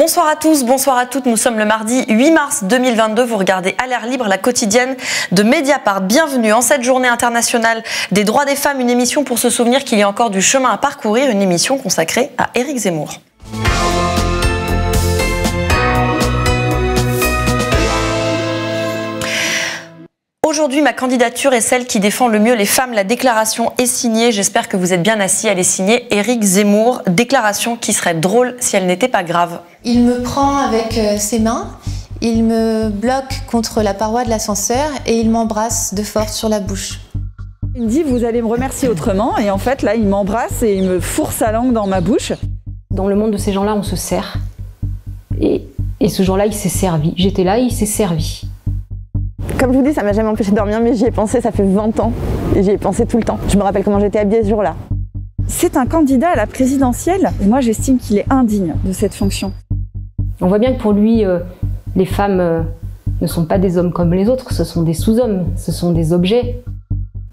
Bonsoir à tous, bonsoir à toutes. Nous sommes le mardi 8 mars 2022. Vous regardez À l'air libre, la quotidienne de Mediapart. Bienvenue en cette journée internationale des droits des femmes, une émission pour se souvenir qu'il y a encore du chemin à parcourir, une émission consacrée à Éric Zemmour. Aujourd'hui, ma candidature est celle qui défend le mieux les femmes. La déclaration est signée. J'espère que vous êtes bien assis. Elle est signée Éric Zemmour. Déclaration qui serait drôle si elle n'était pas grave. Il me prend avec ses mains, il me bloque contre la paroi de l'ascenseur et il m'embrasse de force sur la bouche. Il me dit « vous allez me remercier autrement » et en fait là il m'embrasse et il me fourre sa langue dans ma bouche. Dans le monde de ces gens-là, on se sert. Et ce jour-là, il s'est servi. J'étais là et il s'est servi. Comme je vous dis, ça m'a jamais empêché de dormir, mais j'y ai pensé, ça fait 20 ans. Et j'y ai pensé tout le temps. Je me rappelle comment j'étais habillée ce jour-là. C'est un candidat à la présidentielle et moi j'estime qu'il est indigne de cette fonction. On voit bien que pour lui, les femmes ne sont pas des hommes comme les autres, ce sont des sous-hommes, ce sont des objets.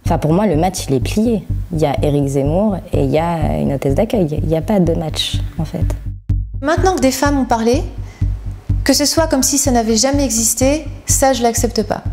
Enfin, pour moi, le match, il est plié. Il y a Éric Zemmour et il y a une hôtesse d'accueil. Il n'y a pas de match, en fait. Maintenant que des femmes ont parlé, que ce soit comme si ça n'avait jamais existé, ça, je l'accepte pas.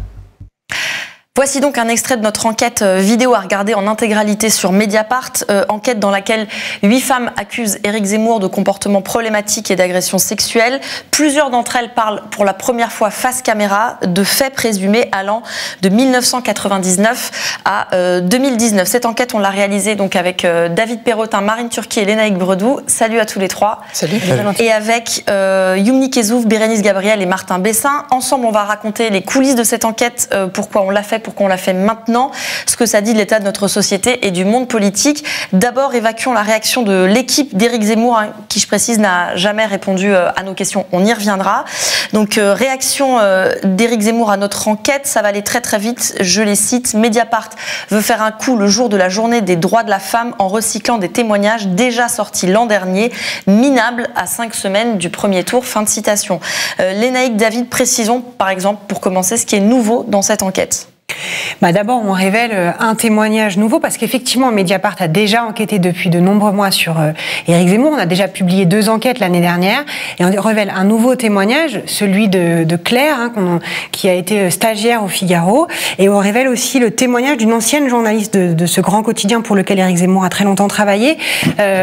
Voici donc un extrait de notre enquête vidéo à regarder en intégralité sur Mediapart. Enquête dans laquelle 8 femmes accusent Éric Zemmour de comportements problématiques et d'agressions sexuelles. Plusieurs d'entre elles parlent pour la première fois face caméra de faits présumés allant de 1999 à 2019. Cette enquête, on l'a réalisée donc avec David Perrotin, Marine Turki et Lénaïque Bredou. Salut à tous les trois. Salut. Et avec Youmni Kezouf, Bérénice Gabriel et Martin Bessin. Ensemble, on va raconter les coulisses de cette enquête, pourquoi on l'a fait, pourquoi on l'a fait maintenant, ce que ça dit de l'état de notre société et du monde politique. D'abord, évacuons la réaction de l'équipe d'Éric Zemmour, qui, je précise, n'a jamais répondu à nos questions. On y reviendra. Donc, réaction d'Éric Zemmour à notre enquête, ça va aller très très vite. Je les cite. Mediapart veut faire un coup le jour de la journée des droits de la femme en recyclant des témoignages déjà sortis l'an dernier, minables à 5 semaines du premier tour. Fin de citation. Lénaïque, David, précisons par exemple, pour commencer, ce qui est nouveau dans cette enquête. D'abord, on révèle un témoignage nouveau parce qu'effectivement, Mediapart a déjà enquêté depuis de nombreux mois sur Éric Zemmour. On a déjà publié 2 enquêtes l'année dernière et on révèle un nouveau témoignage, celui de Claire, qui a été stagiaire au Figaro. Et on révèle aussi le témoignage d'une ancienne journaliste de ce grand quotidien pour lequel Éric Zemmour a très longtemps travaillé,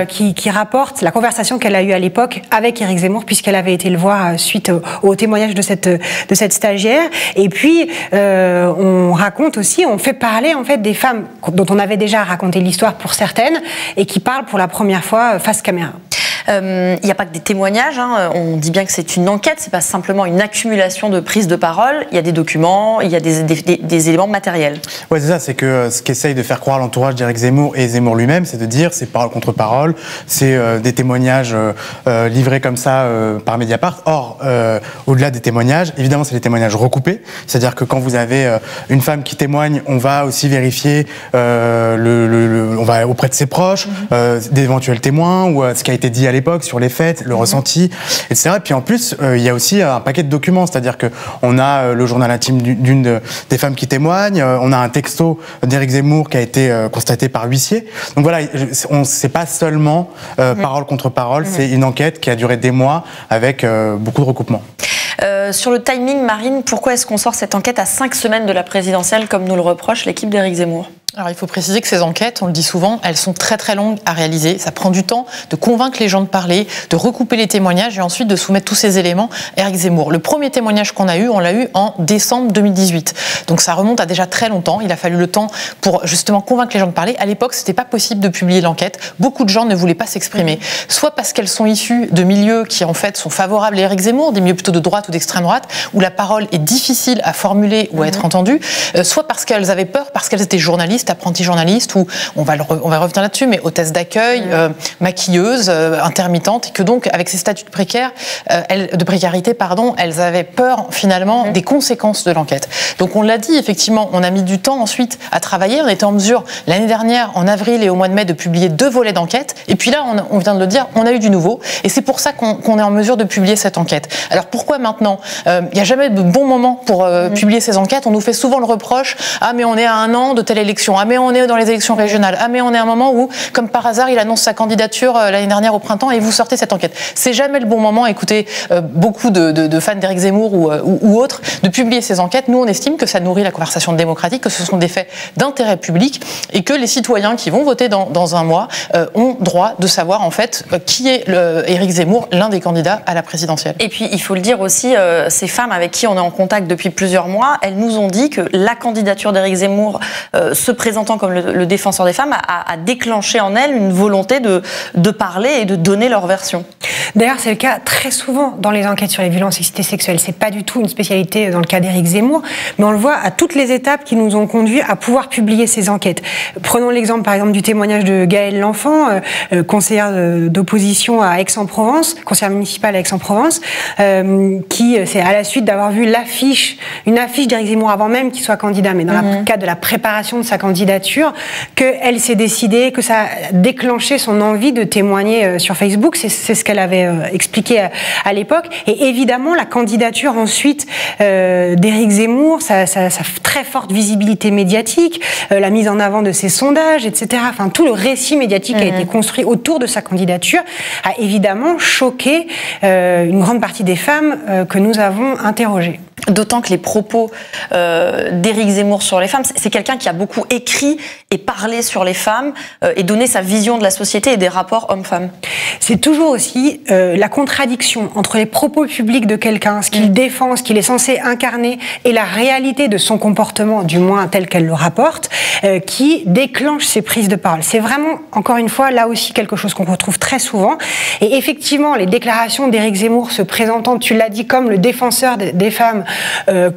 qui rapporte la conversation qu'elle a eue à l'époque avec Éric Zemmour, puisqu'elle avait été le voir suite au témoignage de cette stagiaire. Et puis, on raconte aussi, on fait parler en fait des femmes dont on avait déjà raconté l'histoire pour certaines et qui parlent pour la première fois face caméra. Il n'y a pas que des témoignages, on dit bien que c'est une enquête, c'est pas simplement une accumulation de prises de parole, il y a des documents, il y a des éléments matériels. Ouais, c'est ça, c'est que ce qu'essaye de faire croire l'entourage d'Éric Zemmour et Zemmour lui-même, c'est de dire c'est parole contre parole, c'est des témoignages livrés comme ça par Mediapart. Or, au-delà des témoignages, évidemment c'est des témoignages recoupés, c'est-à-dire que quand vous avez une femme qui témoigne, on va aussi vérifier on va auprès de ses proches, d'éventuels témoins ou ce qui a été dit à l'époque sur les faits, le ressenti, etc. Et puis en plus, il y a aussi un paquet de documents, c'est-à-dire qu'on a le journal intime d'une des femmes qui témoignent, on a un texto d'Éric Zemmour qui a été constaté par huissier. Donc voilà, c'est pas seulement parole contre parole, c'est une enquête qui a duré des mois avec beaucoup de recoupements. Sur le timing, Marine, pourquoi est-ce qu'on sort cette enquête à 5 semaines de la présidentielle, comme nous le reproche l'équipe d'Éric Zemmour ? Alors il faut préciser que ces enquêtes, on le dit souvent, elles sont très très longues à réaliser. Ça prend du temps de convaincre les gens de parler, de recouper les témoignages et ensuite de soumettre tous ces éléments à Éric Zemmour. Le premier témoignage qu'on a eu, on l'a eu en décembre 2018. Donc ça remonte à déjà très longtemps. Il a fallu le temps pour justement convaincre les gens de parler. À l'époque, c'était pas possible de publier l'enquête. Beaucoup de gens ne voulaient pas s'exprimer. Soit parce qu'elles sont issues de milieux qui en fait sont favorables à Éric Zemmour, des milieux plutôt de droite ou d'extrême droite, où la parole est difficile à formuler ou à être entendue, soit parce qu'elles avaient peur, parce qu'elles étaient journalistes, apprentis journalistes, ou on va revenir là-dessus, mais hôtesse d'accueil, maquilleuse, intermittente, et que donc avec ces statuts de précarité, elles avaient peur finalement des conséquences de l'enquête. Donc on l'a dit, effectivement, on a mis du temps ensuite à travailler. On était en mesure l'année dernière, en avril et au mois de mai, de publier 2 volets d'enquête. Et puis là, on vient de le dire, on a eu du nouveau, et c'est pour ça qu'on est en mesure de publier cette enquête. Alors pourquoi maintenant ? Il n'y a jamais de bon moment pour publier ces enquêtes. On nous fait souvent le reproche, mais on est à 1 an de telle élection élections. Ah mais on est dans les élections régionales. Ah mais on est à un moment où, comme par hasard, il annonce sa candidature l'année dernière au printemps et vous sortez cette enquête. C'est jamais le bon moment. Écoutez, beaucoup de fans d'Éric Zemmour ou autres, de publier ces enquêtes. Nous, on estime que ça nourrit la conversation démocratique, que ce sont des faits d'intérêt public et que les citoyens qui vont voter dans un mois ont droit de savoir en fait qui est Éric Zemmour, l'un des candidats à la présidentielle. Et puis, il faut le dire aussi, ces femmes avec qui on est en contact depuis plusieurs mois, elles nous ont dit que la candidature d'Éric Zemmour, se présentant comme le défenseur des femmes, a déclenché en elles une volonté de parler et de donner leur version. D'ailleurs, c'est le cas très souvent dans les enquêtes sur les violences et sexuelles. C'est pas du tout une spécialité dans le cas d'Éric Zemmour, mais on le voit à toutes les étapes qui nous ont conduits à pouvoir publier ces enquêtes. Prenons l'exemple, par exemple, du témoignage de Gaëlle L'Enfant, conseillère d'opposition à Aix-en-Provence, conseillère municipale à Aix-en-Provence, qui, c'est à la suite d'avoir vu une affiche d'Éric Zemmour avant même qu'il soit candidat, mais dans le cadre de la préparation de sa candidature, qu'elle s'est décidée, que ça a déclenché son envie de témoigner sur Facebook. C'est ce qu'elle avait expliqué à l'époque. Et évidemment, la candidature ensuite d'Éric Zemmour, sa très forte visibilité médiatique, la mise en avant de ses sondages, etc. Enfin, tout le récit médiatique qui a été construit autour de sa candidature a évidemment choqué une grande partie des femmes que nous avons interrogées. D'autant que les propos d'Éric Zemmour sur les femmes, c'est quelqu'un qui a beaucoup écrit et parlé sur les femmes et donné sa vision de la société et des rapports hommes-femmes. C'est toujours aussi la contradiction entre les propos publics de quelqu'un, ce qu'il défend, ce qu'il est censé incarner, et la réalité de son comportement, du moins tel qu'elle le rapporte, qui déclenche ces prises de parole. C'est vraiment, encore une fois, là aussi quelque chose qu'on retrouve très souvent. Et effectivement, les déclarations d'Éric Zemmour se présentant, tu l'as dit, comme le défenseur des femmes,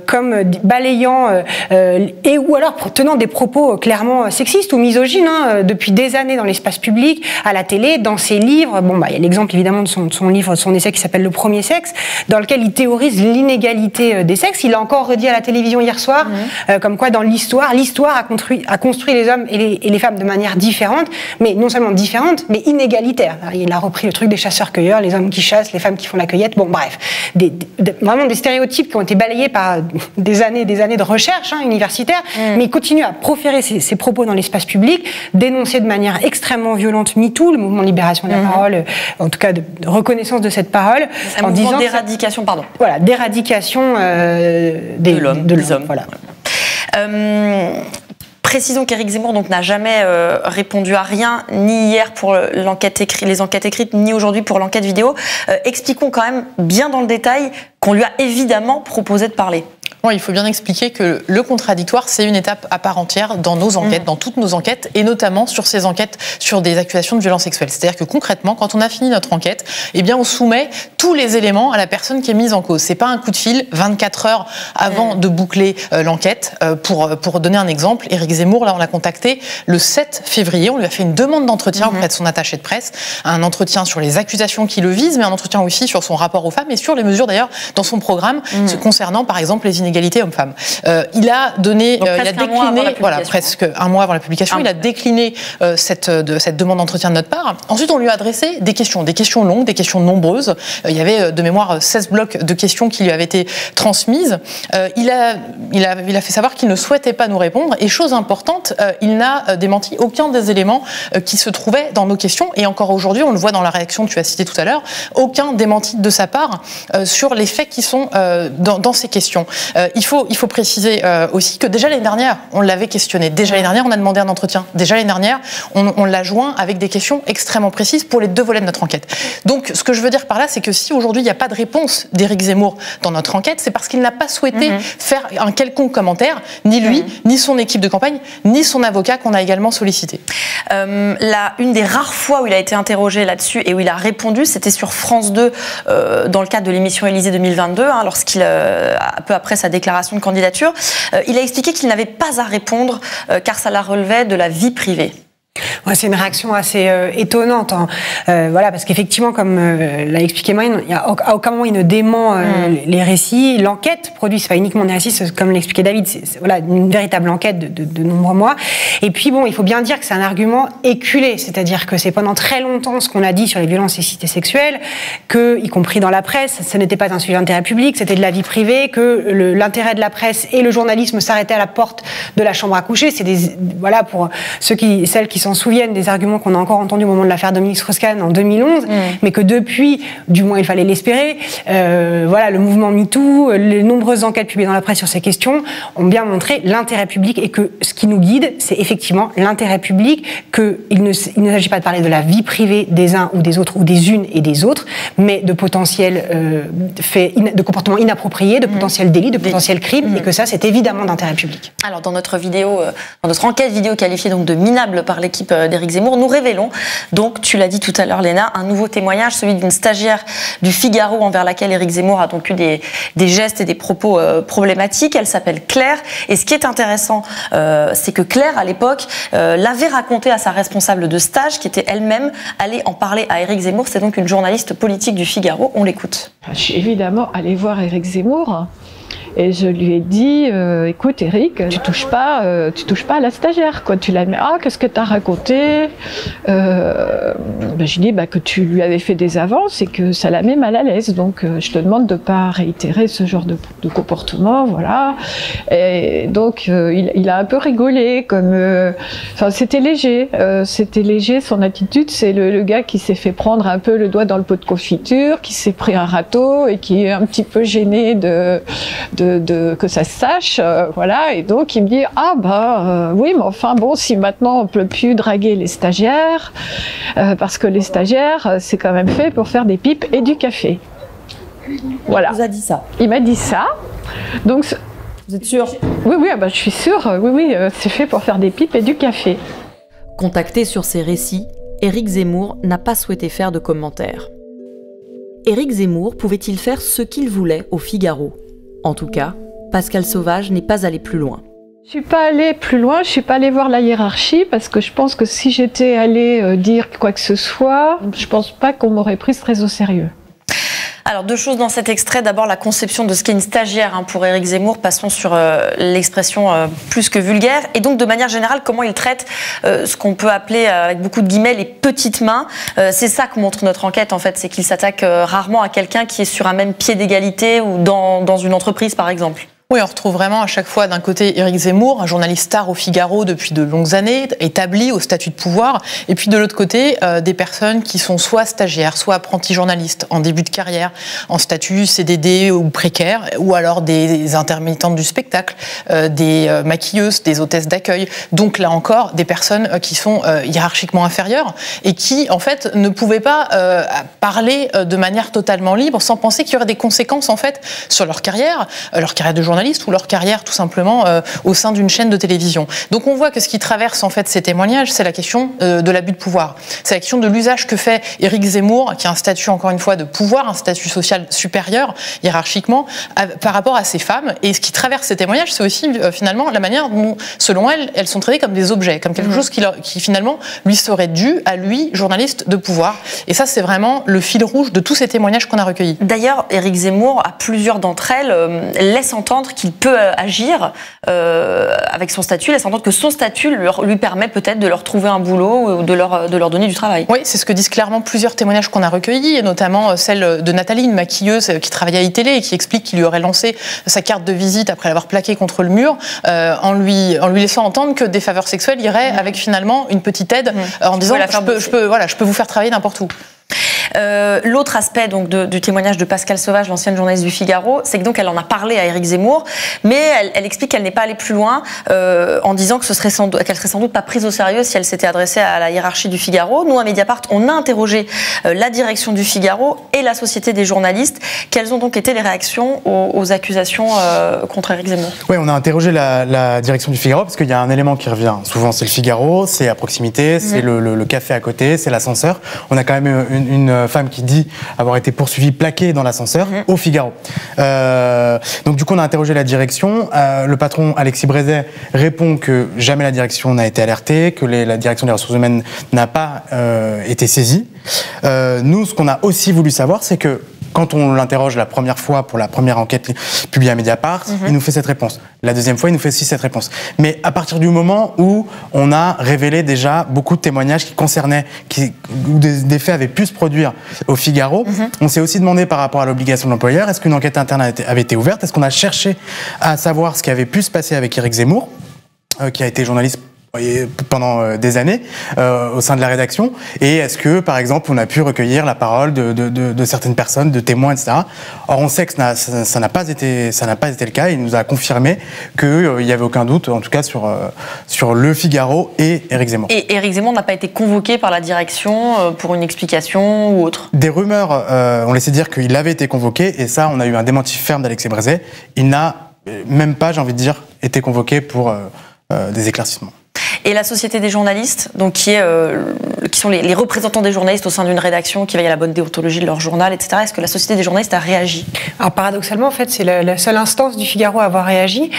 comme balayant et ou alors tenant des propos clairement sexistes ou misogynes depuis des années dans l'espace public, à la télé, dans ses livres. Bon, il y a l'exemple évidemment de son livre, son essai qui s'appelle Le Premier Sexe, dans lequel il théorise l'inégalité des sexes. Il l'a encore redit à la télévision hier soir, comme quoi dans l'histoire a construit les hommes et les femmes de manière différente, mais non seulement différente, mais inégalitaire. Il a repris le truc des chasseurs-cueilleurs, les hommes qui chassent, les femmes qui font la cueillette. Bon, bref, vraiment des stéréotypes qui ont été balayés par des années de recherche universitaire, mais il continue à proférer ses propos dans l'espace public, dénoncer de manière extrêmement violente MeToo, le mouvement de libération de la parole, en tout cas de reconnaissance de cette parole, un mouvement d'éradication, pardon. Voilà, d'éradication de l'homme. Voilà. Précisons qu'Éric Zemmour n'a jamais répondu à rien, ni hier pour les enquêtes écrites, ni aujourd'hui pour l'enquête vidéo. Expliquons quand même bien dans le détail qu'on lui a évidemment proposé de parler. Bon, il faut bien expliquer que le contradictoire, c'est une étape à part entière dans nos enquêtes, dans toutes nos enquêtes, et notamment sur ces enquêtes sur des accusations de violences sexuelles. C'est-à-dire que concrètement, quand on a fini notre enquête, eh bien, on soumet tous les éléments à la personne qui est mise en cause. C'est pas un coup de fil 24 heures avant de boucler l'enquête. Pour donner un exemple, Éric Zemmour, là, on l'a contacté le 7 février. On lui a fait une demande d'entretien auprès de son attaché de presse, un entretien sur les accusations qui le visent, mais un entretien aussi sur son rapport aux femmes et sur les mesures d'ailleurs dans son programme concernant par exemple les inégalités hommes-femmes. Il a donné, il a décliné, presque un mois avant la publication, il a décliné cette demande d'entretien de notre part. Ensuite, on lui a adressé des questions longues, des questions nombreuses. Il y avait de mémoire 16 blocs de questions qui lui avaient été transmises. Il a fait savoir qu'il ne souhaitait pas nous répondre. Et chose importante, il n'a démenti aucun des éléments qui se trouvaient dans nos questions. Et encore aujourd'hui, on le voit dans la réaction que tu as citée tout à l'heure, aucun démenti de sa part sur les faits qui sont dans ces questions. Il faut préciser aussi que déjà l'année dernière, on l'avait questionné. Déjà l'année dernière, on a demandé un entretien. Déjà l'année dernière, on l'a joint avec des questions extrêmement précises pour les deux volets de notre enquête. Donc, ce que je veux dire par là, c'est que si aujourd'hui, il n'y a pas de réponse d'Éric Zemmour dans notre enquête, c'est parce qu'il n'a pas souhaité faire un quelconque commentaire, ni lui, ni son équipe de campagne, ni son avocat qu'on a également sollicité. Une des rares fois où il a été interrogé là-dessus et où il a répondu, c'était sur France 2, dans le cadre de l'émission Élysée 2022, lorsqu'il, peu après sa déclaration de candidature, il a expliqué qu'il n'avait pas à répondre car ça la relevait de la vie privée. Ouais, c'est une réaction assez étonnante, hein. Voilà, parce qu'effectivement, comme l'a expliqué Marine, à aucun moment il ne dément les récits. L'enquête produit, c'est pas uniquement des récits, comme l'expliquait David, c'est voilà, une véritable enquête de nombreux mois. Et puis bon, il faut bien dire que c'est un argument éculé, c'est-à-dire que c'est pendant très longtemps ce qu'on a dit sur les violences et cités sexuelles, que, y compris dans la presse, ce n'était pas un sujet d'intérêt public, c'était de la vie privée, que l'intérêt de la presse et le journalisme s'arrêtaient à la porte de la chambre à coucher. C'est voilà, pour celles qui s'en souviennent, des arguments qu'on a encore entendus au moment de l'affaire Dominique Strauss-Kahn en 2011, mais que depuis, du moins il fallait l'espérer, voilà, le mouvement MeToo, les nombreuses enquêtes publiées dans la presse sur ces questions ont bien montré l'intérêt public, et que ce qui nous guide, c'est effectivement l'intérêt public, qu'il ne s'agit pas de parler de la vie privée des uns ou des autres, ou des unes et des autres, mais de potentiels faits, de comportements inappropriés, de potentiels délits, de potentiels crimes, et que ça, c'est évidemment d'intérêt public. Alors, dans notre enquête vidéo qualifiée donc de minable par l'équipe d'Éric Zemmour, nous révélons, donc, tu l'as dit tout à l'heure, Léna, un nouveau témoignage, celui d'une stagiaire du Figaro envers laquelle Éric Zemmour a donc eu des gestes et des propos problématiques. Elle s'appelle Claire, et ce qui est intéressant, c'est que Claire, à l'époque, l'avait raconté à sa responsable de stage, qui était elle-même allée en parler à Éric Zemmour. C'est donc une journaliste politique du Figaro. On l'écoute. Je suis évidemment allée voir Éric Zemmour. Et je lui ai dit, écoute Éric, tu touches pas à la stagiaire, quoi. Tu la mets, qu'est-ce que t'as raconté? Je dis que tu lui avais fait des avances et que ça la met mal à l'aise. Donc je te demande de pas réitérer ce genre de comportement, voilà. Et donc il a un peu rigolé, comme, c'était léger son attitude. C'est le gars qui s'est fait prendre un peu le doigt dans le pot de confiture, qui s'est pris un râteau et qui est un petit peu gêné que ça se sache, voilà, et donc il me dit oui, mais enfin bon, si maintenant on peut plus draguer les stagiaires, parce que les stagiaires c'est quand même fait pour faire des pipes et du café. Voilà. Il vous a dit ça? Il m'a dit ça. Donc vous êtes sûre? Oui, je suis sûre. Oui, c'est fait pour faire des pipes et du café. Contacté sur ces récits, Éric Zemmour n'a pas souhaité faire de commentaires. Éric Zemmour pouvait-il faire ce qu'il voulait au Figaro? En tout cas, Pascal Sauvage n'est pas allé plus loin. Je suis pas allée plus loin, je suis pas allée voir la hiérarchie, parce que je pense que si j'étais allée dire quoi que ce soit, je pense pas qu'on m'aurait prise très au sérieux. Alors, deux choses dans cet extrait. D'abord, la conception de ce qu'est une stagiaire pour Éric Zemmour. Passons sur l'expression plus que vulgaire. Et donc, de manière générale, comment il traite ce qu'on peut appeler, avec beaucoup de guillemets, les petites mains. C'est ça que montre notre enquête, en fait. C'est qu'il s'attaque rarement à quelqu'un qui est sur un même pied d'égalité ou dans une entreprise, par exemple. Oui, on retrouve vraiment à chaque fois d'un côté Éric Zemmour, un journaliste star au Figaro depuis de longues années, établi au statut de pouvoir, et puis de l'autre côté, des personnes qui sont soit stagiaires, soit apprentis journalistes en début de carrière, en statut CDD ou précaire, ou alors des intermittentes du spectacle, des maquilleuses, des hôtesses d'accueil. Donc là encore, des personnes qui sont hiérarchiquement inférieures et qui, en fait, ne pouvaient pas parler de manière totalement libre sans penser qu'il y aurait des conséquences, en fait, sur leur carrière de journaliste, ou leur carrière tout simplement au sein d'une chaîne de télévision. Donc on voit que ce qui traverse en fait ces témoignages, c'est la question de l'abus de pouvoir. C'est la question de l'usage que fait Éric Zemmour, qui a un statut encore une fois de pouvoir, un statut social supérieur hiérarchiquement par rapport à ces femmes. Et ce qui traverse ces témoignages, c'est aussi finalement la manière dont, selon elles sont traitées comme des objets, comme quelque chose qui finalement lui serait dû à lui, journaliste de pouvoir. Et ça, c'est vraiment le fil rouge de tous ces témoignages qu'on a recueillis. D'ailleurs, Éric Zemmour, à plusieurs d'entre elles, laisse entendre qu'il peut agir avec son statut, laisse entendre que son statut lui permet peut-être de leur trouver un boulot ou de leur donner du travail. Oui, c'est ce que disent clairement plusieurs témoignages qu'on a recueillis, et notamment celle de Nathalie, une maquilleuse qui travaillait à iTélé et qui explique qu'il lui aurait lancé sa carte de visite après l'avoir plaquée contre le mur, en lui laissant entendre que des faveurs sexuelles iraient avec finalement une petite aide, en disant je peux vous faire travailler n'importe où. L'autre aspect donc du témoignage de Pascal Sauvage, l'ancienne journaliste du Figaro, c'est que donc elle en a parlé à Éric Zemmour, mais elle explique qu'elle n'est pas allée plus loin en disant que qu'elle serait sans doute pas prise au sérieux si elle s'était adressée à la hiérarchie du Figaro. Nous, à Mediapart, on a interrogé la direction du Figaro et la Société des journalistes. Quelles ont donc été les réactions aux accusations contre Éric Zemmour? Oui, on a interrogé la direction du Figaro parce qu'il y a un élément qui revient. Souvent, c'est le Figaro, c'est à proximité, c'est le café à côté, c'est l'ascenseur. On a quand même une femme qui dit avoir été poursuivie, plaquée dans l'ascenseur au Figaro. Donc du coup, on a interrogé la direction. Le patron Alexis Brézet répond que jamais la direction n'a été alertée, que la direction des ressources humaines n'a pas été saisie. Nous, ce qu'on a aussi voulu savoir, c'est que quand on l'interroge la première fois pour la première enquête publiée à Mediapart, il nous fait cette réponse. La deuxième fois, il nous fait aussi cette réponse. Mais à partir du moment où on a révélé déjà beaucoup de témoignages qui concernaient, où des faits avaient pu se produire au Figaro, on s'est aussi demandé par rapport à l'obligation de l'employeur, est-ce qu'une enquête interne avait été ouverte? Est-ce qu'on a cherché à savoir ce qui avait pu se passer avec Éric Zemmour, qui a été journaliste pendant des années au sein de la rédaction, et est-ce que par exemple on a pu recueillir la parole de certaines personnes, de témoins, etc. Or on sait que ça n'a pas été le cas. Il nous a confirmé qu'il n'y avait aucun doute, en tout cas sur le Figaro et Éric Zemmour. Et Éric Zemmour n'a pas été convoqué par la direction pour une explication ou autre? Des rumeurs ont laissé dire qu'il avait été convoqué, et ça on a eu un démenti ferme d'Alexis Brézet. Il n'a même pas, j'ai envie de dire, été convoqué pour des éclaircissements. Et la Société des journalistes, donc qui sont les représentants des journalistes au sein d'une rédaction qui veille à la bonne déontologie de leur journal, etc. Est-ce que la Société des journalistes a réagi? Alors paradoxalement, en fait, c'est la seule instance du Figaro à avoir réagi,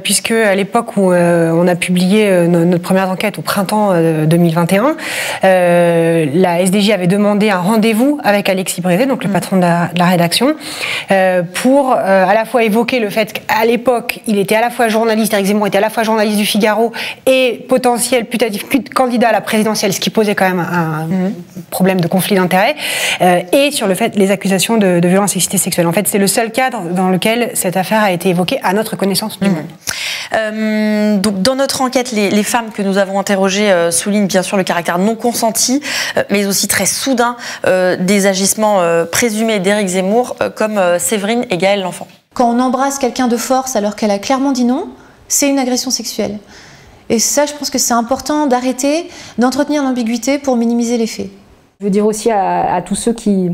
puisque à l'époque où on a publié notre première enquête au printemps 2021, la SDJ avait demandé un rendez-vous avec Alexis Brézet, donc le patron de la rédaction, pour à la fois évoquer le fait qu'à l'époque, il était à la fois journaliste, Éric Zemmour était à la fois journaliste du Figaro et potentiel putatif candidat à la présidentielle, ce qui posait quand même un problème de conflit d'intérêts, et sur le fait les accusations de violence sexiste et sexuelle. En fait, c'est le seul cadre dans lequel cette affaire a été évoquée à notre connaissance du monde. Donc, dans notre enquête, les femmes que nous avons interrogées soulignent bien sûr le caractère non consenti, mais aussi très soudain des agissements présumés d'Éric Zemmour, comme Séverine et Gaëlle L'Enfant. Quand on embrasse quelqu'un de force alors qu'elle a clairement dit non, c'est une agression sexuelle. Et ça, je pense que c'est important d'arrêter d'entretenir l'ambiguïté pour minimiser les faits. Je veux dire aussi à tous ceux qui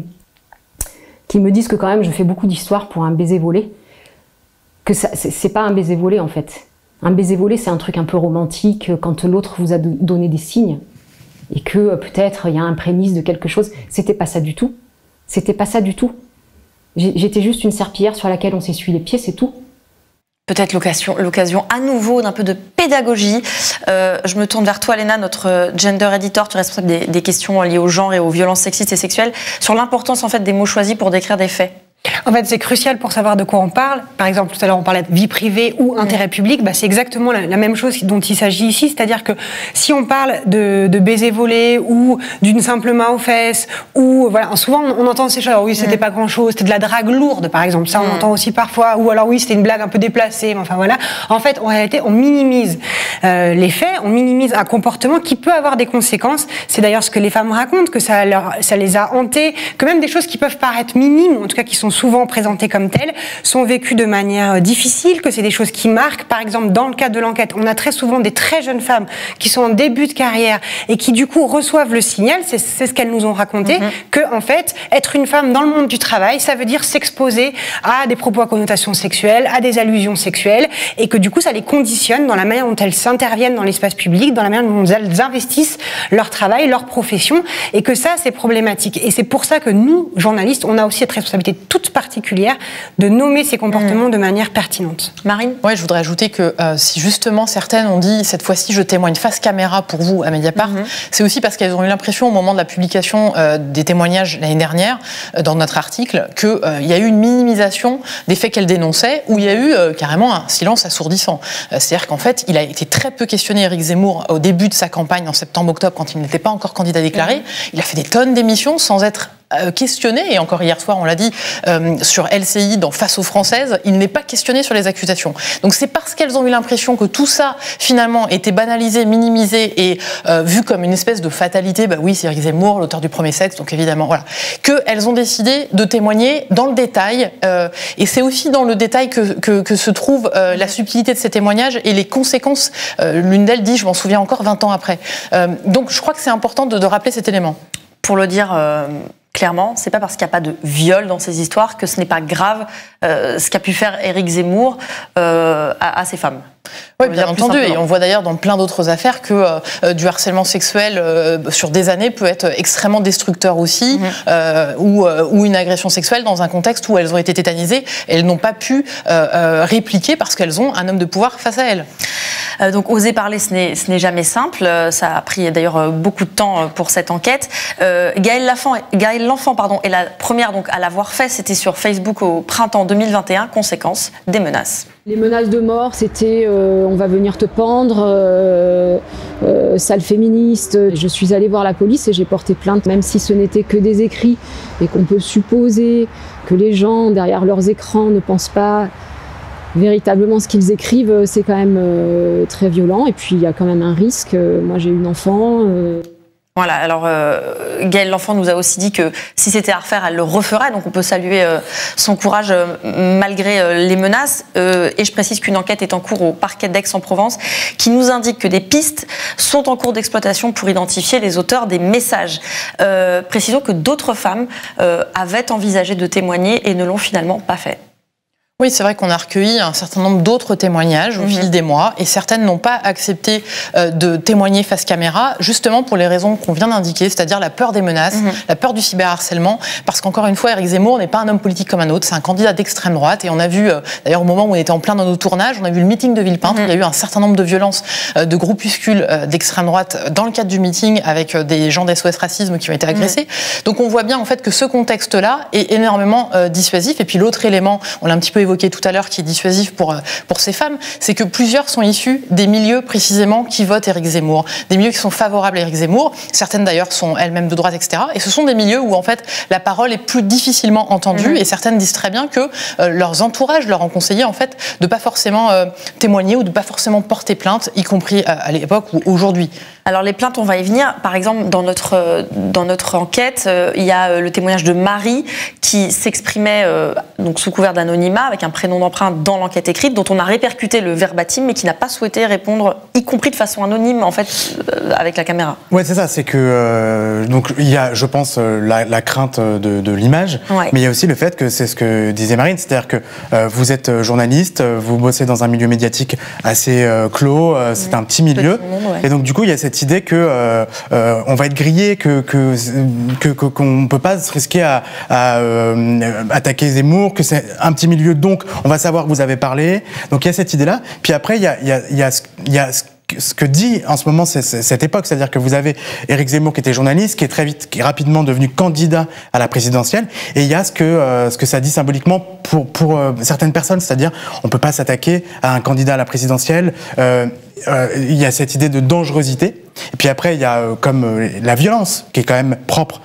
me disent que quand même je fais beaucoup d'histoires pour un baiser volé, que c'est pas un baiser volé en fait. Un baiser volé, c'est un truc un peu romantique quand l'autre vous a donné des signes et que peut-être il y a un prémisse de quelque chose. C'était pas ça du tout. C'était pas ça du tout. J'étais juste une serpillière sur laquelle on s'essuie les pieds, c'est tout. Peut-être l'occasion à nouveau d'un peu de pédagogie. Je me tourne vers toi, Léna, notre gender editor, tu es responsable des questions liées au genre et aux violences sexistes et sexuelles, sur l'importance en fait des mots choisis pour décrire des faits. En fait, c'est crucial pour savoir de quoi on parle. Par exemple, tout à l'heure, on parlait de vie privée ou intérêt public. C'est exactement la même chose dont il s'agit ici. C'est-à-dire que si on parle de baiser volé ou d'une simple main aux fesses, ou voilà, souvent on entend ces choses. Alors oui, c'était pas grand-chose, c'était de la drague lourde, par exemple. Ça, on entend aussi parfois. Ou alors oui, c'était une blague un peu déplacée. Enfin voilà. En fait, en réalité, on minimise les faits, on minimise un comportement qui peut avoir des conséquences. C'est d'ailleurs ce que les femmes racontent, que ça les a hantées, que même des choses qui peuvent paraître minimes, en tout cas qui sont souvent présentées comme telles, sont vécues de manière difficile, que c'est des choses qui marquent. Par exemple, dans le cadre de l'enquête, on a très souvent des très jeunes femmes qui sont en début de carrière et qui du coup reçoivent le signal, c'est ce qu'elles nous ont raconté, que en fait, être une femme dans le monde du travail, ça veut dire s'exposer à des propos à connotation sexuelle, à des allusions sexuelles, et que du coup, ça les conditionne dans la manière dont elles s'interviennent dans l'espace public, dans la manière dont elles investissent leur travail, leur profession, et que ça, c'est problématique. Et c'est pour ça que nous, journalistes, on a aussi cette responsabilité toute particulière de nommer ces comportements de manière pertinente. Marine ? Ouais, je voudrais ajouter que si justement certaines ont dit cette fois-ci je témoigne face caméra pour vous à Mediapart, c'est aussi parce qu'elles ont eu l'impression au moment de la publication des témoignages l'année dernière dans notre article qu'il y a eu une minimisation des faits qu'elles dénonçaient, où il y a eu carrément un silence assourdissant. C'est-à-dire qu'en fait il a été très peu questionné, Éric Zemmour, au début de sa campagne en septembre-octobre quand il n'était pas encore candidat déclaré. Il a fait des tonnes d'émissions sans être questionné, et encore hier soir on l'a dit sur LCI dans Face aux Françaises, il n'est pas questionné sur les accusations. Donc c'est parce qu'elles ont eu l'impression que tout ça finalement était banalisé, minimisé et vu comme une espèce de fatalité, bah oui c'est Éric Zemmour, l'auteur du premier sexe, donc évidemment voilà, qu'elles ont décidé de témoigner dans le détail, et c'est aussi dans le détail que se trouve la subtilité de ces témoignages et les conséquences. L'une d'elles dit, je m'en souviens encore 20 ans après. Donc je crois que c'est important de rappeler cet élément. Pour le dire clairement, c'est pas parce qu'il n'y a pas de viol dans ces histoires que ce n'est pas grave ce qu'a pu faire Éric Zemmour à ces femmes. Oui, bien entendu, et on voit d'ailleurs dans plein d'autres affaires que du harcèlement sexuel sur des années peut être extrêmement destructeur aussi, ou une agression sexuelle dans un contexte où elles ont été tétanisées, et elles n'ont pas pu répliquer parce qu'elles ont un homme de pouvoir face à elles. Donc oser parler, ce n'est jamais simple. Ça a pris d'ailleurs beaucoup de temps pour cette enquête. Gaëlle L'Enfant est la première donc à l'avoir fait. C'était sur Facebook au printemps 2021. Conséquence, des menaces. Les menaces de mort, c'était on va venir te pendre, sale féministe. Je suis allée voir la police et j'ai porté plainte, même si ce n'était que des écrits et qu'on peut supposer que les gens derrière leurs écrans ne pensent pas véritablement ce qu'ils écrivent, c'est quand même très violent. Et puis il y a quand même un risque. Moi j'ai une enfant. Voilà, alors Gaëlle L'Enfant nous a aussi dit que si c'était à refaire, elle le referait. Donc on peut saluer son courage malgré les menaces. Et je précise qu'une enquête est en cours au parquet d'Aix-en-Provence qui nous indique que des pistes sont en cours d'exploitation pour identifier les auteurs des messages. Précisons que d'autres femmes avaient envisagé de témoigner et ne l'ont finalement pas fait. Oui, c'est vrai qu'on a recueilli un certain nombre d'autres témoignages au fil des mois et certaines n'ont pas accepté de témoigner face caméra, justement pour les raisons qu'on vient d'indiquer, c'est-à-dire la peur des menaces, la peur du cyberharcèlement, parce qu'encore une fois, Éric Zemmour n'est pas un homme politique comme un autre, c'est un candidat d'extrême droite et on a vu, d'ailleurs au moment où on était en plein dans nos tournages, on a vu le meeting de Villepinte, il y a eu un certain nombre de violences de groupuscules d'extrême droite dans le cadre du meeting avec des gens d'SOS Racisme qui ont été agressés. Donc on voit bien en fait que ce contexte-là est énormément dissuasif. Et puis l'autre élément, on l'a un petit peu évoqué tout à l'heure, qui est dissuasif pour ces femmes, c'est que plusieurs sont issus des milieux précisément qui votent Éric Zemmour, des milieux qui sont favorables à Éric Zemmour, certaines d'ailleurs sont elles-mêmes de droite, etc. Et ce sont des milieux où en fait la parole est plus difficilement entendue et certaines disent très bien que leurs entourages leur ont conseillé en fait de pas forcément témoigner ou de pas forcément porter plainte, y compris à l'époque ou aujourd'hui. Alors les plaintes, on va y venir. Par exemple, dans notre enquête, il y a le témoignage de Marie qui s'exprimait donc sous couvert d'anonymat avec un prénom d'emprunt dans l'enquête écrite, dont on a répercuté le verbatim, mais qui n'a pas souhaité répondre, y compris de façon anonyme, en fait, avec la caméra. Ouais, c'est ça. C'est que donc il y a, je pense, la crainte de l'image, mais il y a aussi le fait que c'est ce que disait Marine, c'est-à-dire que vous êtes journaliste, vous bossez dans un milieu médiatique assez clos, c'est un petit milieu, et donc du coup il y a cette idée que on va être grillé, qu'on peut pas se risquer à attaquer Zemmour, que c'est un petit milieu, donc on va savoir que vous avez parlé. Donc il y a cette idée-là. Puis après il y a ce que dit en ce moment cette époque, c'est-à-dire que vous avez Éric Zemmour qui était journaliste, qui est rapidement devenu candidat à la présidentielle, et il y a ce que ça dit symboliquement pour certaines personnes, c'est-à-dire on peut pas s'attaquer à un candidat à la présidentielle. Il y a cette idée de dangerosité. Et puis après il y a comme la violence qui est quand même propre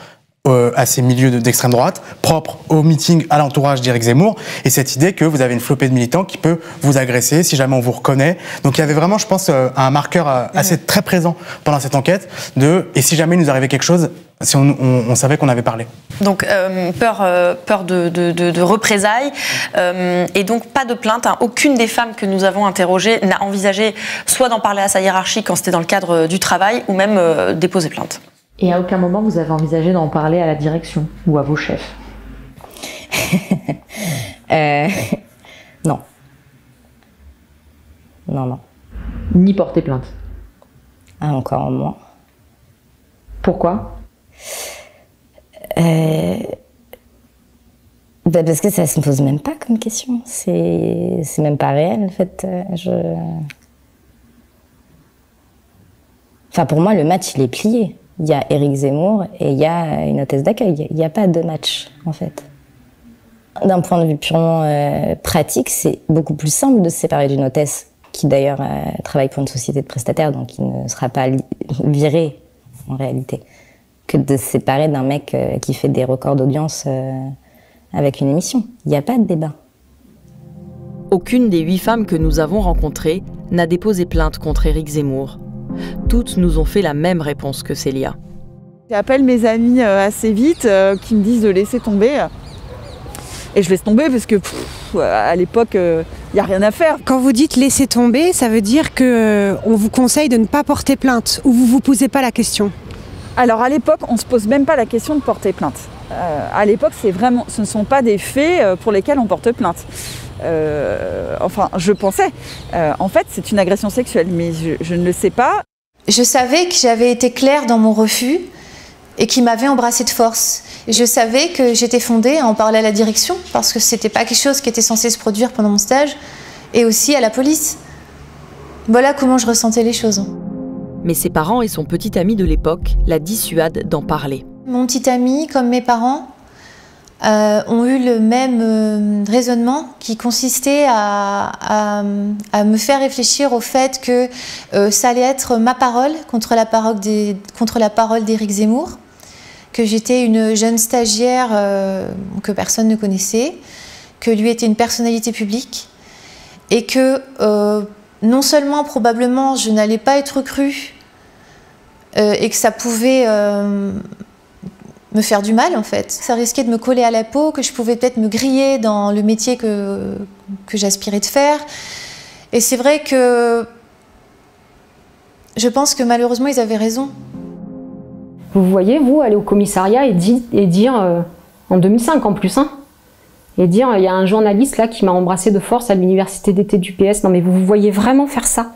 à ces milieux d'extrême droite, propre au meeting, à l'entourage d'Éric Zemmour, et cette idée que vous avez une flopée de militants qui peut vous agresser si jamais on vous reconnaît. Donc il y avait vraiment, je pense, un marqueur assez très présent pendant cette enquête et si jamais il nous arrivait quelque chose, si on savait qu'on avait parlé. Donc peur de représailles et donc pas de plainte. Aucune des femmes que nous avons interrogées n'a envisagé soit d'en parler à sa hiérarchie quand c'était dans le cadre du travail ou même déposer plainte. Et à aucun moment vous avez envisagé d'en parler à la direction ou à vos chefs? Non. Non. Ni porter plainte? Encore moins. Pourquoi? Parce que ça se pose même pas comme question. C'est même pas réel, en fait. Enfin, pour moi, le match, il est plié. Il y a Éric Zemmour et il y a une hôtesse d'accueil. Il n'y a pas de match, en fait. D'un point de vue purement pratique, c'est beaucoup plus simple de se séparer d'une hôtesse qui, d'ailleurs, travaille pour une société de prestataires, donc qui ne sera pas virée, en réalité, que de se séparer d'un mec qui fait des records d'audience avec une émission. Il n'y a pas de débat. Aucune des 8 femmes que nous avons rencontrées n'a déposé plainte contre Éric Zemmour. Toutes nous ont fait la même réponse que Célia. J'appelle mes amis assez vite qui me disent de laisser tomber. Et je laisse tomber parce que à l'époque, il n'y a rien à faire. Quand vous dites laisser tomber, ça veut dire qu'on vous conseille de ne pas porter plainte ou vous ne vous posez pas la question? Alors à l'époque, on ne se pose même pas la question de porter plainte. À l'époque, ce ne sont pas des faits pour lesquels on porte plainte. enfin, je pensais. En fait, c'est une agression sexuelle, mais je ne le sais pas. Je savais que j'avais été claire dans mon refus et qu'il m'avait embrassée de force. Je savais que j'étais fondée à en parler à la direction parce que c'était pas quelque chose qui était censé se produire pendant mon stage et aussi à la police. Voilà comment je ressentais les choses. Mais ses parents et son petit ami de l'époque la dissuadent d'en parler. Mon petit ami, comme mes parents, ont eu le même raisonnement qui consistait à me faire réfléchir au fait que ça allait être ma parole contre la parole d'Éric Zemmour, que j'étais une jeune stagiaire que personne ne connaissait, que lui était une personnalité publique et que non seulement probablement je n'allais pas être crue et que ça pouvait me faire du mal en fait. Ça risquait de me coller à la peau, que je pouvais peut-être me griller dans le métier que j'aspirais de faire. Et c'est vrai que je pense que malheureusement ils avaient raison. Vous voyez, vous, aller au commissariat et dire en 2005 en plus, hein, et dire il y a un journaliste là qui m'a embrassé de force à l'université d'été du PS. Non mais vous voyez vraiment faire ça?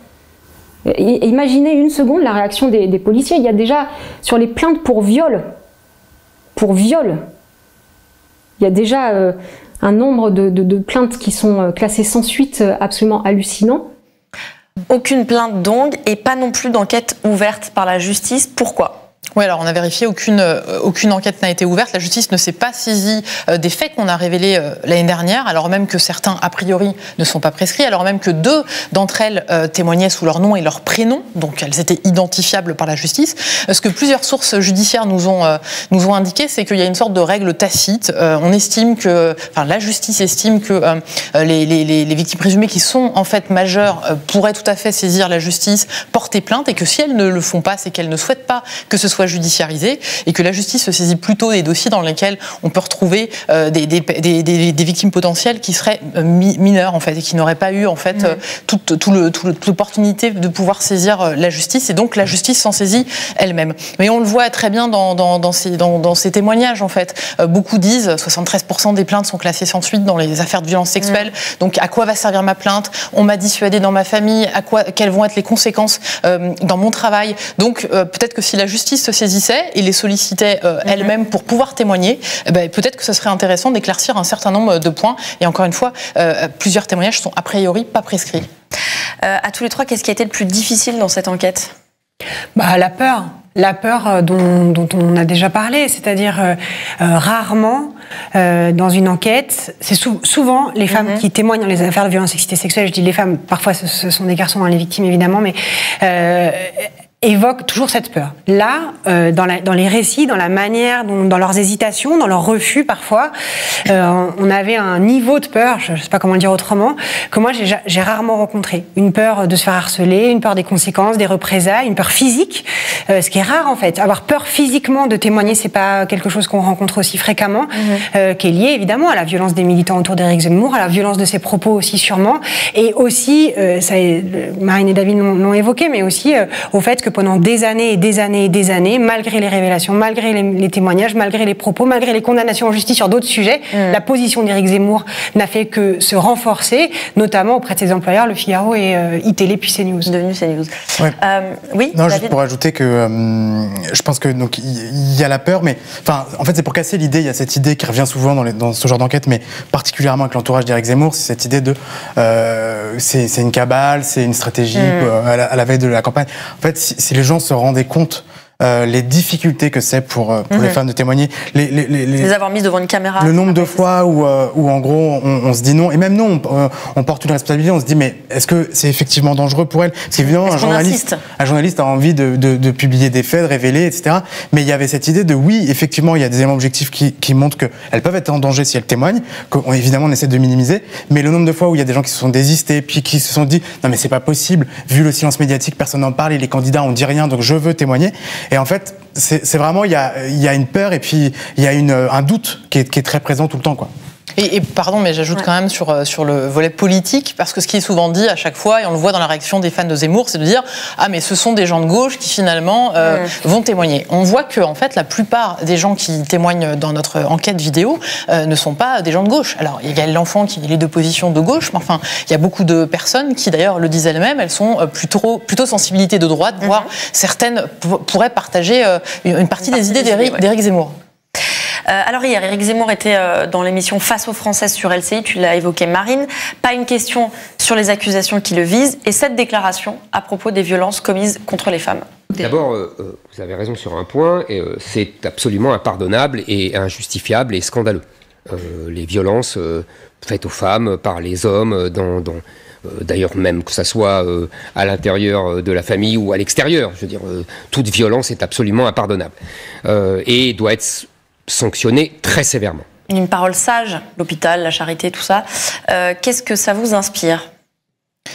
Imaginez une seconde la réaction des policiers. Il y a déjà sur les plaintes pour viol, il y a déjà un nombre de plaintes qui sont classées sans suite absolument hallucinant. Aucune plainte donc et pas non plus d'enquête ouverte par la justice. Pourquoi ? Oui, alors on a vérifié, aucune enquête n'a été ouverte. La justice ne s'est pas saisie des faits qu'on a révélés l'année dernière, alors même que certains, a priori, ne sont pas prescrits, alors même que 2 d'entre elles témoignaient sous leur nom et leur prénom, donc elles étaient identifiables par la justice. Ce que plusieurs sources judiciaires nous ont indiqué, c'est qu'il y a une sorte de règle tacite. On estime que, enfin, la justice estime que les victimes présumées qui sont en fait majeures pourraient tout à fait saisir la justice, porter plainte, et que si elles ne le font pas, c'est qu'elles ne souhaitent pas que ce soit judiciarisé, et que la justice se saisit plutôt des dossiers dans lesquels on peut retrouver des victimes potentielles qui seraient mineures en fait, et qui n'auraient pas eu en fait toute l'opportunité de pouvoir saisir la justice, et donc la justice s'en saisit elle-même. Mais on le voit très bien dans ces témoignages en fait. Beaucoup disent 73% des plaintes sont classées sans suite dans les affaires de violences sexuelles. Donc à quoi va servir ma plainte? On m'a dissuadé dans ma famille. Quelles vont être les conséquences dans mon travail? Donc peut-être que si la justice se saisissait et les sollicitait elle-même pour pouvoir témoigner, peut-être que ce serait intéressant d'éclaircir un certain nombre de points. Et encore une fois, plusieurs témoignages sont a priori pas prescrits. À tous les trois, qu'est-ce qui a été le plus difficile dans cette enquête? La peur. La peur dont on a déjà parlé, c'est-à-dire rarement dans une enquête, c'est souvent les femmes qui témoignent dans les affaires de violence sexuelle. Je dis les femmes, parfois ce sont des garçons, les victimes évidemment, mais évoquent toujours cette peur. Là, dans les récits, dans la manière, dans leurs hésitations, dans leurs refus parfois, on avait un niveau de peur, je ne sais pas comment le dire autrement, que moi j'ai rarement rencontré. Une peur de se faire harceler, une peur des conséquences, des représailles, une peur physique, ce qui est rare en fait. Avoir peur physiquement de témoigner, c'est pas quelque chose qu'on rencontre aussi fréquemment, qui est lié évidemment à la violence des militants autour d'Éric Zemmour, à la violence de ses propos aussi sûrement, et aussi, Marine et David l'ont évoqué, mais aussi au fait que pendant des années et des années et des années, malgré les révélations, malgré les témoignages, malgré les propos, malgré les condamnations en justice sur d'autres sujets, la position d'Éric Zemmour n'a fait que se renforcer, notamment auprès de ses employeurs, Le Figaro et iTélé puis CNews. Devenu CNews. Ouais. Oui. Non, juste pour ajouter que je pense que donc il y a la peur, mais enfin en fait c'est pour casser l'idée. Il y a cette idée qui revient souvent dans ce genre d'enquête, mais particulièrement avec l'entourage d'Éric Zemmour, c'est cette idée de c'est une cabale, c'est une stratégie à la veille de la campagne. En fait, si les gens se rendaient compte les difficultés que c'est pour les femmes de témoigner, les avoir mises devant une caméra, le nombre de fois où en gros on se dit non, et même nous on porte une responsabilité, on se dit mais est-ce que c'est effectivement dangereux pour elle? Parce qu'évidemment un journaliste a envie de publier des faits, de révéler, etc. Mais il y avait cette idée de oui, effectivement il y a des éléments objectifs qui montrent qu'elles peuvent être en danger si elles témoignent, qu'évidemment on essaie de minimiser, mais le nombre de fois où il y a des gens qui se sont désistés, puis qui se sont dit non mais c'est pas possible, vu le silence médiatique, personne n'en parle et les candidats on dit rien, donc je veux témoigner. Et en fait, c'est vraiment, il y a une peur et puis il y a un doute qui est très présent tout le temps, quoi. Et pardon, mais j'ajoute quand même sur le volet politique, parce que ce qui est souvent dit à chaque fois, et on le voit dans la réaction des fans de Zemmour, c'est de dire « Ah, mais ce sont des gens de gauche qui finalement vont témoigner ». On voit que en fait, la plupart des gens qui témoignent dans notre enquête vidéo ne sont pas des gens de gauche. Alors, il y a l'enfant qui est les deux positions de gauche, mais enfin, il y a beaucoup de personnes qui d'ailleurs le disent elles-mêmes, elles sont plutôt sensibilité de droite, voire certaines pourraient partager une partie des idées d'Éric Zemmour. Alors hier, Éric Zemmour était dans l'émission Face aux Françaises sur LCI, tu l'as évoqué Marine, pas une question sur les accusations qui le visent et cette déclaration à propos des violences commises contre les femmes. D'abord, vous avez raison sur un point, c'est absolument impardonnable et injustifiable et scandaleux. Les violences faites aux femmes par les hommes d'ailleurs, même que ça soit à l'intérieur de la famille ou à l'extérieur, je veux dire, toute violence est absolument impardonnable et doit être sanctionnée très sévèrement. Une parole sage, l'hôpital, la charité, tout ça. Qu'est-ce que ça vous inspire ?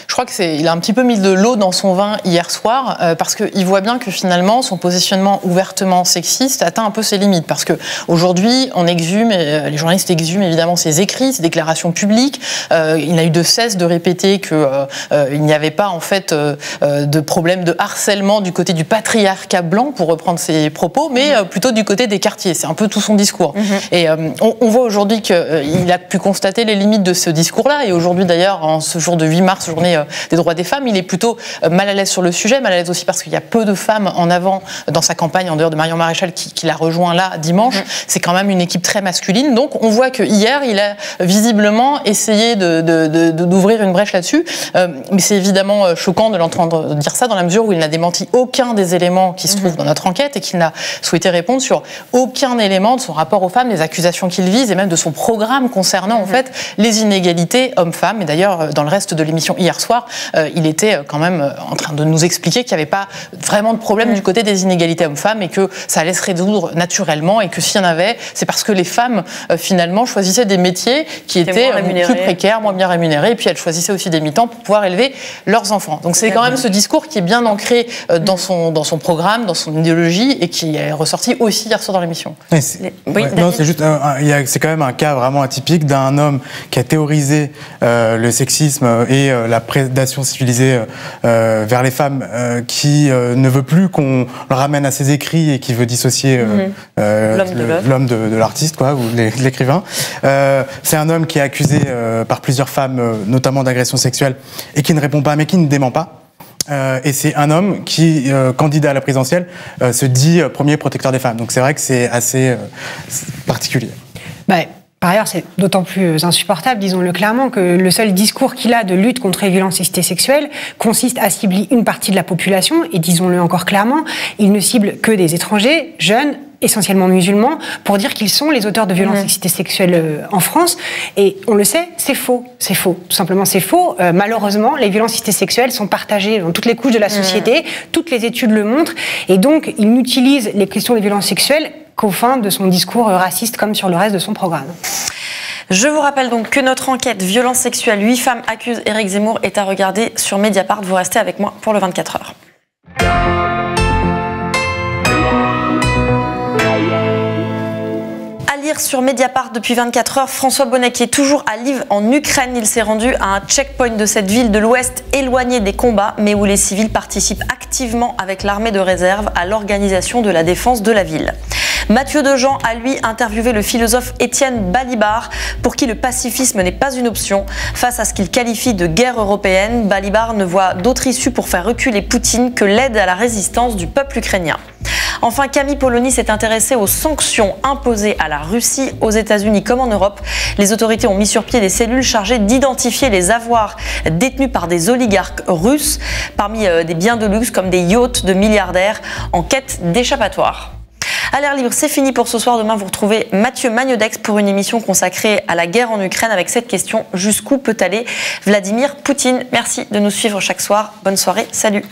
Je crois qu'il a un petit peu mis de l'eau dans son vin hier soir parce qu'il voit bien que finalement son positionnement ouvertement sexiste atteint un peu ses limites parce qu'aujourd'hui on exhume, les journalistes exhument évidemment ses écrits, ses déclarations publiques. Il n'a eu de cesse de répéter qu'il n'y avait pas en fait de problème de harcèlement du côté du patriarcat blanc pour reprendre ses propos, mais plutôt du côté des quartiers. C'est un peu tout son discours. Et on voit aujourd'hui qu'il a pu constater les limites de ce discours-là et aujourd'hui d'ailleurs en ce jour de 8 mars, journée des droits des femmes, il est plutôt mal à l'aise sur le sujet, mal à l'aise aussi parce qu'il y a peu de femmes en avant dans sa campagne, en dehors de Marion Maréchal qui l'a rejoint là dimanche. C'est quand même une équipe très masculine. Donc on voit que hier il a visiblement essayé d'ouvrir une brèche là-dessus. Mais c'est évidemment choquant de l'entendre dire ça dans la mesure où il n'a démenti aucun des éléments qui se trouvent dans notre enquête et qu'il n'a souhaité répondre sur aucun élément de son rapport aux femmes, des accusations qu'il vise et même de son programme concernant en fait les inégalités hommes-femmes. Et d'ailleurs dans le reste de l'émission hier soir, il était quand même en train de nous expliquer qu'il n'y avait pas vraiment de problème du côté des inégalités hommes-femmes et que ça allait se résoudre naturellement et que s'il y en avait, c'est parce que les femmes finalement choisissaient des métiers qui étaient plus précaires, moins bien rémunérés et puis elles choisissaient aussi des mi-temps pour pouvoir élever leurs enfants. Donc c'est quand même ce discours qui est bien ancré dans son programme, dans son idéologie et qui est ressorti aussi hier soir dans l'émission. Non, c'est juste, c'est quand même un cas vraiment atypique d'un homme qui a théorisé le sexisme et la prédation civilisée vers les femmes, qui ne veut plus qu'on le ramène à ses écrits et qui veut dissocier l'homme de l'artiste, quoi, ou de l'écrivain. C'est un homme qui est accusé par plusieurs femmes, notamment d'agression sexuelle, et qui ne répond pas, mais qui ne dément pas. Et c'est un homme qui, candidat à la présidentielle, se dit premier protecteur des femmes. Donc c'est vrai que c'est assez particulier. Par ailleurs, c'est d'autant plus insupportable, disons-le clairement, que le seul discours qu'il a de lutte contre les violences sexuelles consiste à cibler une partie de la population, et disons-le encore clairement, il ne cible que des étrangers, jeunes, essentiellement musulmans, pour dire qu'ils sont les auteurs de violences sexuelles en France. Et on le sait, c'est faux. C'est faux. Tout simplement, c'est faux. Malheureusement, les violences sexuelles sont partagées dans toutes les couches de la société. Toutes les études le montrent. Et donc, il n'utilise les questions des violences sexuelles qu'au fin de son discours raciste, comme sur le reste de son programme. Je vous rappelle donc que notre enquête violence sexuelle, 8 femmes accusent Éric Zemmour est à regarder sur Mediapart. Vous restez avec moi pour le 24 heures. À lire sur Mediapart depuis 24 heures, François Bonnet qui est toujours à Lviv en Ukraine. Il s'est rendu à un checkpoint de cette ville de l'Ouest éloignée des combats, mais où les civils participent activement avec l'armée de réserve à l'organisation de la défense de la ville. Mathieu Dejean a lui interviewé le philosophe Étienne Balibar, pour qui le pacifisme n'est pas une option. Face à ce qu'il qualifie de guerre européenne, Balibar ne voit d'autre issue pour faire reculer Poutine que l'aide à la résistance du peuple ukrainien. Enfin, Camille Polony s'est intéressée aux sanctions imposées à la Russie, aux États-Unis comme en Europe. Les autorités ont mis sur pied des cellules chargées d'identifier les avoirs détenus par des oligarques russes, parmi des biens de luxe comme des yachts de milliardaires en quête d'échappatoire. À l'air libre, c'est fini pour ce soir. Demain, vous retrouvez Mathieu Magnodex pour une émission consacrée à la guerre en Ukraine avec cette question: jusqu'où peut aller Vladimir Poutine? Merci de nous suivre chaque soir. Bonne soirée. Salut.